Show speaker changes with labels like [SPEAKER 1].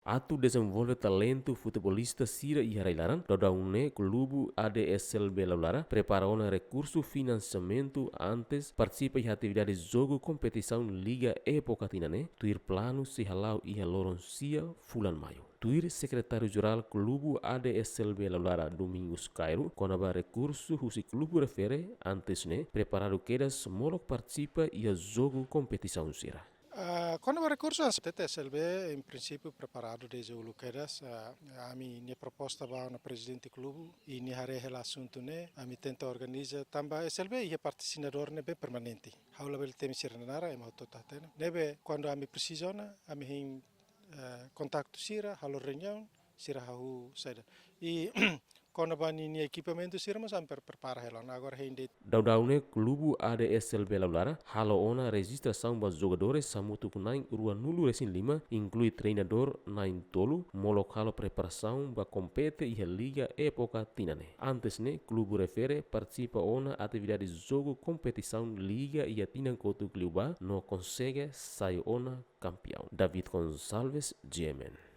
[SPEAKER 1] Atu desenvolve talento futebolista Sira e Harailaran, Dodaune klubu ad.Slb laulara, prepara um recurso financiamento antes, participa em atividades jogo competição liga e poka tinan, tuir plano se halau e haloronsia fulan maio. Tuir secretário-geral klubu ad.Slb laulara Domingos Cairo, conaba recurso husi klubu refere antes preparado quedas molok participa e jogo competição Sira.
[SPEAKER 2] Quando o recurso ad.Slb, em princípio, preparado desde o Luqueiras, a minha proposta vai no presidente do clube e nem haré o assunto, a mim tenta organizar também SLB e é patrocinador bem permanente. Há o tem serenara e mal totatena. Nebe quando a mim precisa, a mim contato sira, há reunião, sira há saída. E quando vai em equipamento sira, mas amper prepara ela. Agora ainda
[SPEAKER 1] Daudaune klubu ad.Slb laulara, halo ona registração dos jogadores samutu kunain rua nulu resin 5, inclui treinador nain tolu, molok halo preparação ba compete e liga e poka tinan. Antes klubu refere participa ona atividade jogo competição liga e tinan kotu kluba no consegue sai ona campeão. David Gonçalves, GMN.